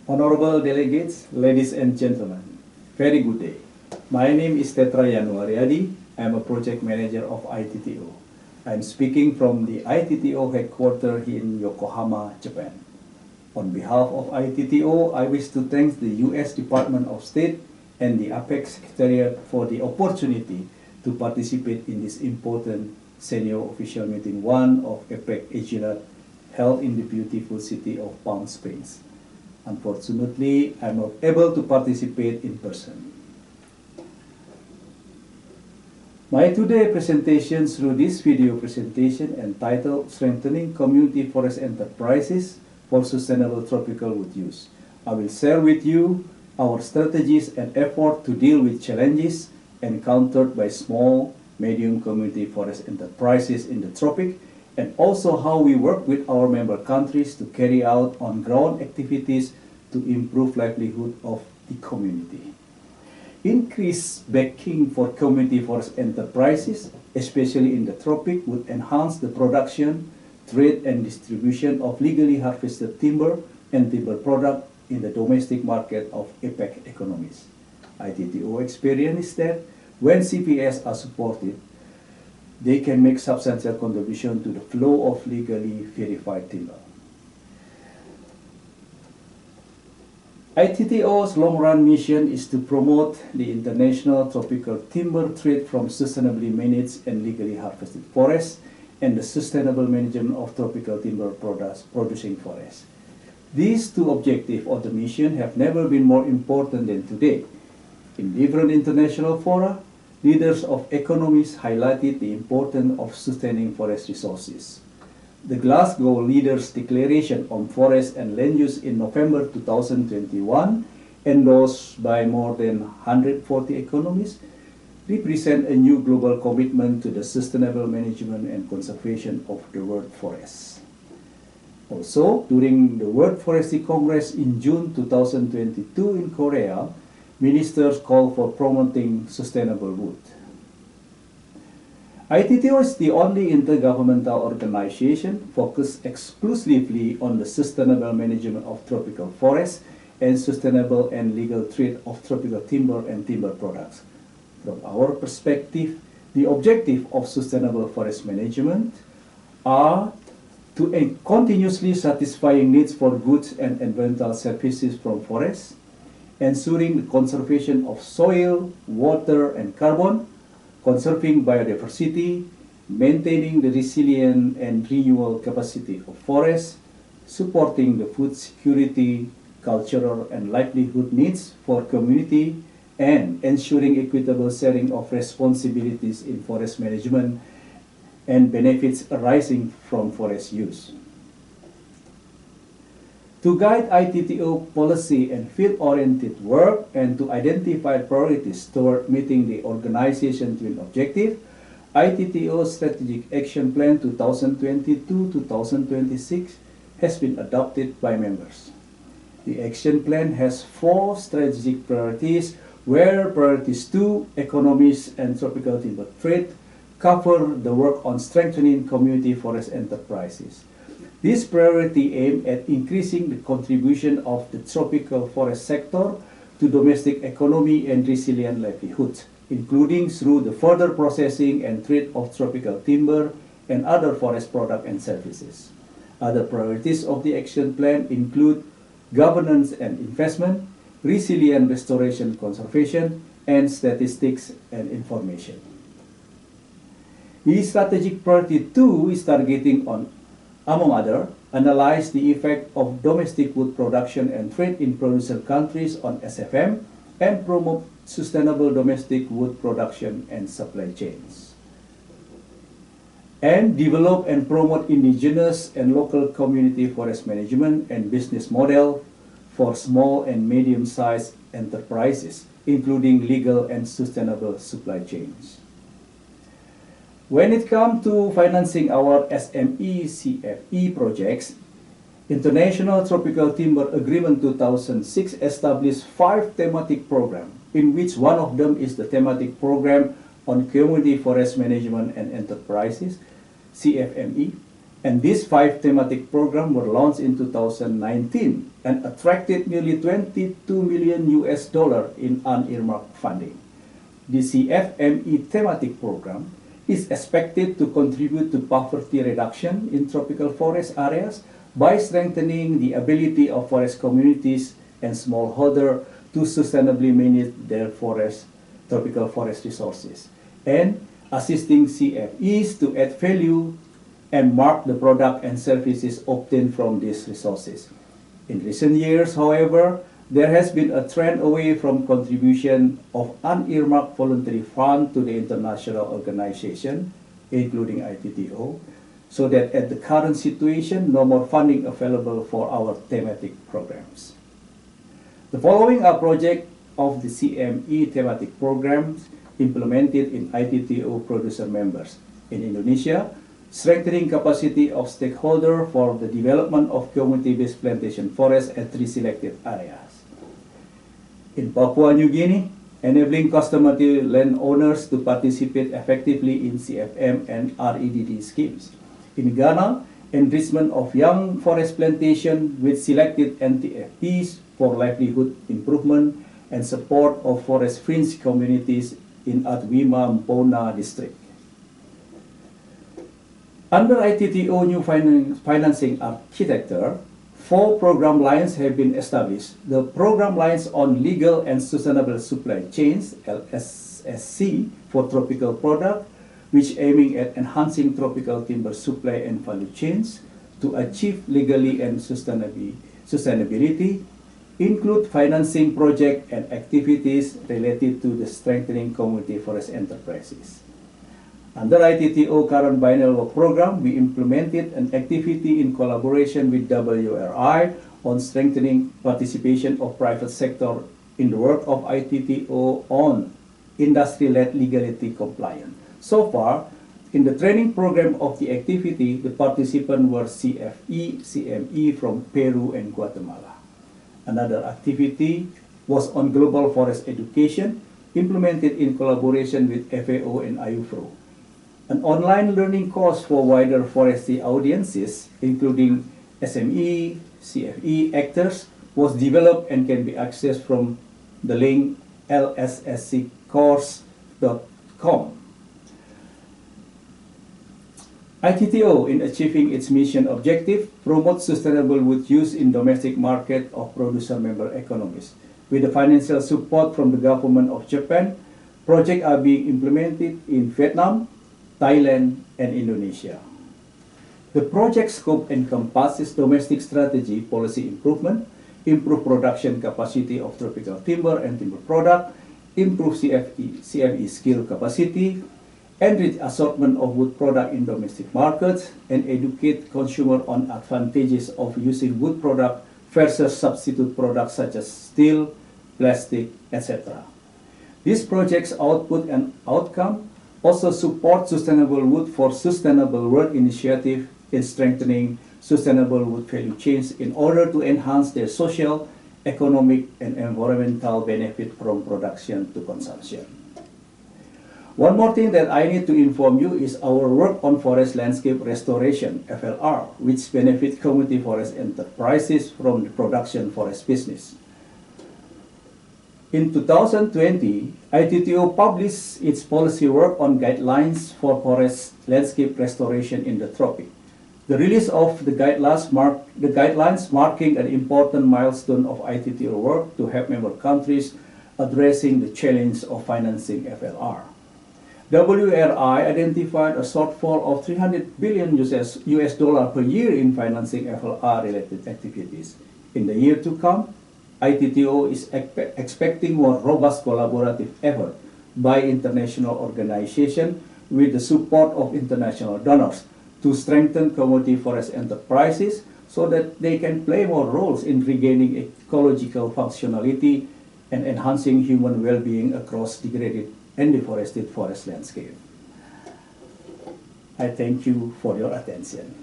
Honorable delegates, ladies and gentlemen, very good day. My name is Tetra Yanuariadi. I am a project manager of ITTO. I am speaking from the ITTO headquarters in Yokohama, Japan. On behalf of ITTO, I wish to thank the U.S. Department of State and the APEC Secretariat for the opportunity to participate in this important senior official meeting 1 of APEC EGILAT held in the beautiful city of Palm Springs. Unfortunately, I'm not able to participate in person. My today presentation through this video presentation entitled Strengthening Community Forest Enterprises for Sustainable Tropical Wood Use. I will share with you our strategies and effort to deal with challenges encountered by small, medium community forest enterprises in the tropics, and also how we work with our member countries to carry out on-ground activities to improve livelihood of the community. Increased backing for community forest enterprises, especially in the tropics, would enhance the production, trade, and distribution of legally harvested timber and timber products in the domestic market of APEC economies. ITTO experience is that when CPS are supported, they can make substantial contribution to the flow of legally verified timber. ITTO's long-run mission is to promote the international tropical timber trade from sustainably managed and legally harvested forests and the sustainable management of tropical timber products producing forests. These two objectives of the mission have never been more important than today. In different international fora, leaders of economies highlighted the importance of sustaining forest resources. The Glasgow Leaders' Declaration on Forest and Land Use in November 2021, endorsed by more than 140 economies, represent a new global commitment to the sustainable management and conservation of the world forests. Also, during the World Forestry Congress in June 2022 in Korea, ministers called for promoting sustainable wood. ITTO is the only intergovernmental organization focused exclusively on the sustainable management of tropical forests and sustainable and legal trade of tropical timber and timber products. From our perspective, the objective of sustainable forest management are to continuously satisfying needs for goods and environmental services from forests, ensuring the conservation of soil, water, and carbon, conserving biodiversity, maintaining the resilient and renewal capacity of forests, supporting the food security, cultural, and livelihood needs for community, and ensuring equitable sharing of responsibilities in forest management and benefits arising from forest use. To guide ITTO policy and field-oriented work and to identify priorities toward meeting the organization's twin objective, ITTO's Strategic Action Plan 2022-2026 has been adopted by members. The action plan has 4 strategic priorities, where priorities 2, economies and tropical timber trade, cover the work on strengthening community forest enterprises. This priority aims at increasing the contribution of the tropical forest sector to domestic economy and resilient livelihoods, including through the further processing and trade of tropical timber and other forest products and services. Other priorities of the action plan include governance and investment, resilient restoration conservation, and statistics and information. The strategic priority 2 is targeting on, among others, analyze the effect of domestic wood production and trade in producer countries on SFM and promote sustainable domestic wood production and supply chains. And develop and promote indigenous and local community forest management and business model for small and medium-sized enterprises, including legal and sustainable supply chains. When it comes to financing our SME CFE projects, International Tropical Timber Agreement 2006 established 5 thematic programs, in which one of them is the thematic program on community forest management and enterprises, CFME, And these 5 thematic programs were launched in 2019 and attracted nearly 22 million US dollar in unearmarked funding. The CFME thematic program is expected to contribute to poverty reduction in tropical forest areas by strengthening the ability of forest communities and smallholders to sustainably manage their tropical forest resources, and assisting CFEs to add value and mark the product and services obtained from these resources. In recent years, however, there has been a trend away from contribution of unearmarked voluntary funds to the international organization, including ITTO, so that at the current situation, no more funding available for our thematic programs. The following are projects of the CME thematic programs implemented in ITTO producer members. In Indonesia, strengthening capacity of stakeholders for the development of community-based plantation forests at 3 selected areas. In Papua New Guinea, enabling customary landowners to participate effectively in CFM and REDD schemes. In Ghana, enrichment of young forest plantation with selected NTFPs for livelihood improvement and support of forest fringe communities in Adwima Mpona district. Under ITTO new financing architecture, 4 program lines have been established. The program lines on legal and sustainable supply chains, LSSC, for tropical product, which aiming at enhancing tropical timber supply and value chains to achieve legally and sustainability, include financing projects and activities related to the strengthening community forest enterprises. Under ITTO current biennial work program, we implemented an activity in collaboration with WRI on strengthening participation of private sector in the work of ITTO on industry-led legality compliance. So far, in the training program of the activity, the participants were CFE, CME from Peru and Guatemala. Another activity was on global forest education, implemented in collaboration with FAO and IUFRO. An online learning course for wider forestry audiences, including SME, CFE actors, was developed and can be accessed from the link lssccourse.com. ITTO, in achieving its mission objective, promotes sustainable wood use in domestic market of producer member economies. With the financial support from the government of Japan, projects are being implemented in Vietnam, Thailand, and Indonesia. The project scope encompasses domestic strategy policy improvement, improve production capacity of tropical timber and timber product, improve CFE skill capacity, enrich assortment of wood product in domestic markets, and educate consumer on advantages of using wood product versus substitute products such as steel, plastic, etc. These projects' output and outcome also support sustainable wood for sustainable world initiative in strengthening sustainable wood value chains in order to enhance their social, economic, and environmental benefit from production to consumption. One more thing that I need to inform you is our work on forest landscape restoration, FLR, which benefits community forest enterprises from the production forest business. In 2020, ITTO published its policy work on guidelines for forest landscape restoration in the tropics. The release of the guidelines marking an important milestone of ITTO work to help member countries addressing the challenge of financing FLR. WRI identified a shortfall of $300 billion US dollar per year in financing FLR-related activities. In the year to come, ITTO is expecting more robust collaborative effort by international organizations with the support of international donors to strengthen community forest enterprises so that they can play more roles in regaining ecological functionality and enhancing human well-being across degraded and deforested forest landscape. I thank you for your attention.